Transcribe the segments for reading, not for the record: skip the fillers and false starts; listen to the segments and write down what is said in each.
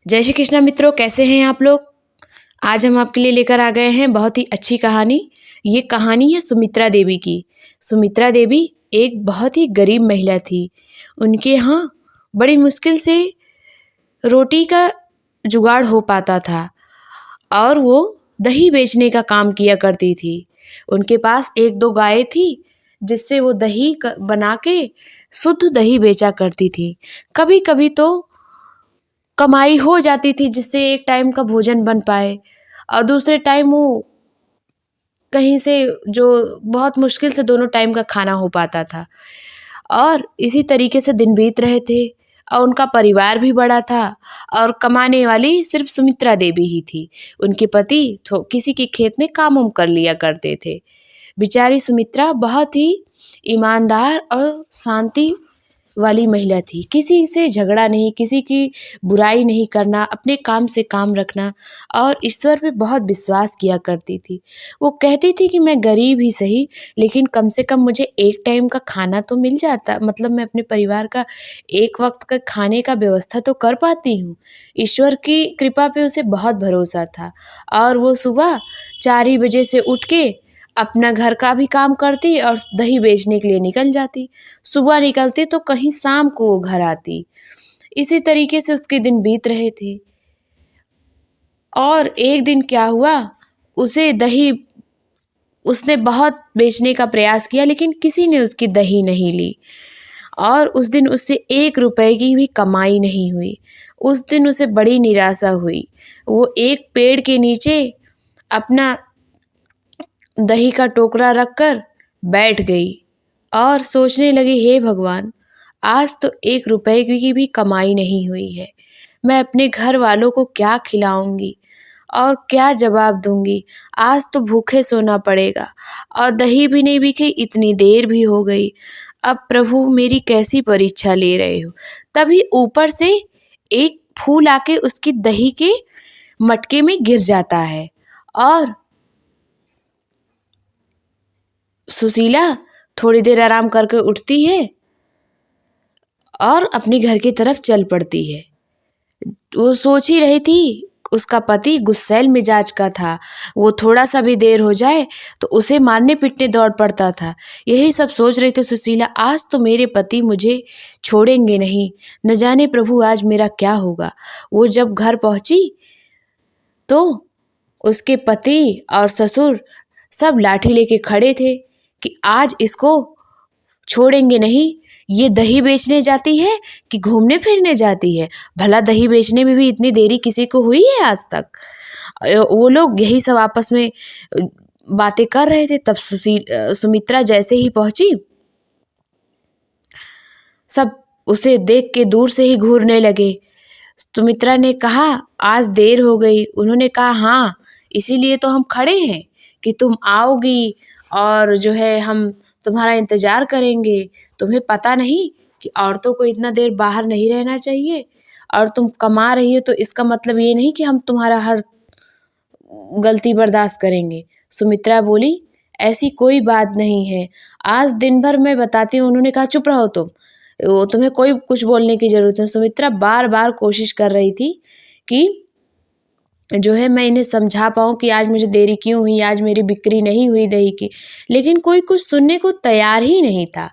जय श्री कृष्णा मित्रों, कैसे हैं आप लोग। आज हम आपके लिए लेकर आ गए हैं बहुत ही अच्छी कहानी। ये कहानी है सुमित्रा देवी की। सुमित्रा देवी एक बहुत ही गरीब महिला थी। उनके यहाँ बड़ी मुश्किल से रोटी का जुगाड़ हो पाता था और वो दही बेचने का काम किया करती थी। उनके पास एक दो गायें थी जिससे वो दही बना के शुद्ध दही बेचा करती थी। कभी कभी तो कमाई हो जाती थी जिससे एक टाइम का भोजन बन पाए और दूसरे टाइम वो कहीं से जो बहुत मुश्किल से दोनों टाइम का खाना हो पाता था। और इसी तरीके से दिन बीत रहे थे और उनका परिवार भी बड़ा था और कमाने वाली सिर्फ सुमित्रा देवी ही थी। उनके पति किसी के खेत में काम उम कर लिया करते थे। बेचारी सुमित्रा बहुत ही ईमानदार और शांति वाली महिला थी। किसी से झगड़ा नहीं, किसी की बुराई नहीं करना, अपने काम से काम रखना और ईश्वर पे बहुत विश्वास किया करती थी। वो कहती थी कि मैं गरीब ही सही, लेकिन कम से कम मुझे एक टाइम का खाना तो मिल जाता, मतलब मैं अपने परिवार का एक वक्त का खाने का व्यवस्था तो कर पाती हूँ। ईश्वर की कृपा पे उसे बहुत भरोसा था और वो सुबह 4 ही बजे से उठ के अपना घर का भी काम करती और दही बेचने के लिए निकल जाती। सुबह निकलती तो कहीं शाम को वो घर आती। इसी तरीके से उसके दिन बीत रहे थे और एक दिन क्या हुआ, उसने बहुत बेचने का प्रयास किया लेकिन किसी ने उसकी दही नहीं ली और उस दिन उससे 1 रुपए की भी कमाई नहीं हुई। उस दिन उसे बड़ी निराशा हुई। वो एक पेड़ के नीचे अपना दही का टोकरा रखकर बैठ गई और सोचने लगी, हे भगवान, आज तो 1 रुपए की भी कमाई नहीं हुई है। मैं अपने घर वालों को क्या खिलाऊंगी और क्या जवाब दूंगी। आज तो भूखे सोना पड़ेगा और दही भी नहीं बिकी, इतनी देर भी हो गई। अब प्रभु मेरी कैसी परीक्षा ले रहे हो। तभी ऊपर से एक फूल आके उसकी दही के मटके में गिर जाता है और सुशीला थोड़ी देर आराम करके उठती है और अपने घर की तरफ चल पड़ती है। वो सोच ही रही थी, उसका पति गुस्सैल मिजाज का था। वो थोड़ा सा भी देर हो जाए तो उसे मारने पीटने दौड़ पड़ता था। यही सब सोच रही थी सुशीला, आज तो मेरे पति मुझे छोड़ेंगे नहीं, न जाने प्रभु आज मेरा क्या होगा। वो जब घर पहुंची तो उसके पति और ससुर सब लाठी लेके खड़े थे कि आज इसको छोड़ेंगे नहीं। ये दही बेचने जाती है कि घूमने फिरने जाती है। भला दही बेचने में भी इतनी देरी किसी को हुई है आज तक। वो लोग यही सब आपस में बातें कर रहे थे। तब सुमित्रा जैसे ही पहुंची, सब उसे देख के दूर से ही घूरने लगे। सुमित्रा ने कहा, आज देर हो गई। उन्होंने कहा, हाँ इसीलिए तो हम खड़े हैं कि तुम आओगी और जो है हम तुम्हारा इंतज़ार करेंगे। तुम्हें पता नहीं कि औरतों को इतना देर बाहर नहीं रहना चाहिए और तुम कमा रही हो, तो इसका मतलब ये नहीं कि हम तुम्हारा हर गलती बर्दाश्त करेंगे। सुमित्रा बोली, ऐसी कोई बात नहीं है, आज दिन भर मैं बताती हूँ। उन्होंने कहा, चुप रहो तुम, तुम्हें कोई कुछ बोलने की ज़रूरत नहीं। सुमित्रा बार बार कोशिश कर रही थी कि जो है मैं इन्हें समझा पाऊँ कि आज मुझे देरी क्यों हुई, आज मेरी बिक्री नहीं हुई दही की, लेकिन कोई कुछ सुनने को तैयार ही नहीं था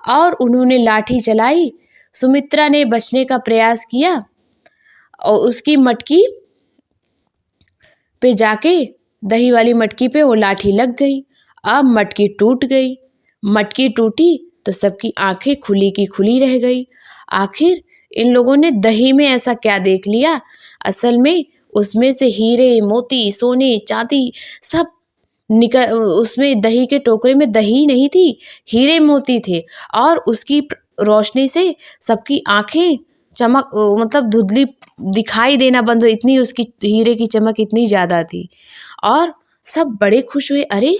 और उन्होंने लाठी चलाई। सुमित्रा ने बचने का प्रयास किया और उसकी मटकी पे जाके, दही वाली मटकी पे वो लाठी लग गई। अब मटकी टूट गई। मटकी टूटी तो सबकी आंखें खुली की खुली रह गई। आखिर इन लोगों ने दही में ऐसा क्या देख लिया। असल में उसमें से हीरे मोती सोने चांदी सब निकल, उसमें दही के टोकरे में दही नहीं थी, हीरे मोती थे और उसकी रोशनी से सबकी आंखें चमक, मतलब धुंधली दिखाई देना बंद हो, इतनी उसकी हीरे की चमक इतनी ज़्यादा थी। और सब बड़े खुश हुए, अरे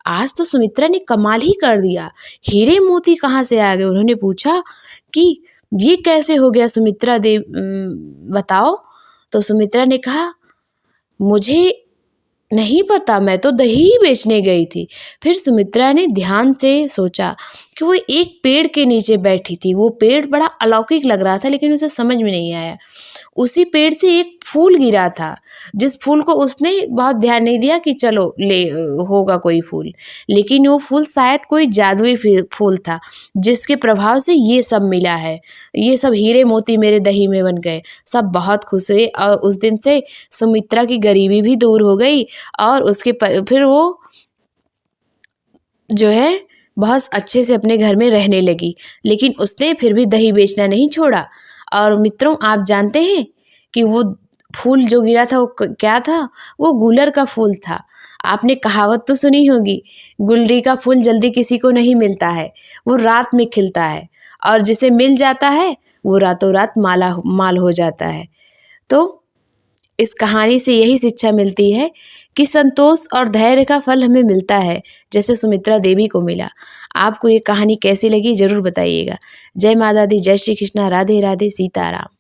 आज तो सुमित्रा ने कमाल ही कर दिया, हीरे मोती कहाँ से आ गए। उन्होंने पूछा कि ये कैसे हो गया सुमित्रा बताओ। तो सुमित्रा ने कहा, मुझे नहीं पता, मैं तो दही ही बेचने गई थी। फिर सुमित्रा ने ध्यान से सोचा कि वो एक पेड़ के नीचे बैठी थी। वो पेड़ बड़ा अलौकिक लग रहा था, लेकिन उसे समझ में नहीं आया। उसी पेड़ से एक फूल गिरा था, जिस फूल को उसने बहुत ध्यान नहीं दिया कि चलो ले होगा कोई फूल, लेकिन वो फूल शायद कोई जादुई फूल था, जिसके प्रभाव से ये सब मिला है। ये सब हीरे मोती मेरे दही में बन गए। सब बहुत खुश हुए और उस दिन से सुमित्रा की गरीबी भी दूर हो गई और फिर वो जो है बहुत अच्छे से अपने घर में रहने लगी। लेकिन उसने फिर भी दही बेचना नहीं छोड़ा। और मित्रों, आप जानते हैं कि वो फूल जो गिरा था वो क्या था? वो गूलर का फूल था। आपने कहावत तो सुनी होगी, गुलरी का फूल जल्दी किसी को नहीं मिलता है, वो रात में खिलता है, और जिसे मिल जाता है वो रातों रात माल हो जाता है। तो इस कहानी से यही शिक्षा मिलती है कि संतोष और धैर्य का फल हमें मिलता है, जैसे सुमित्रा देवी को मिला। आपको ये कहानी कैसी लगी ज़रूर बताइएगा। जय माता दी, जय श्री कृष्णा, राधे राधे, सीताराम।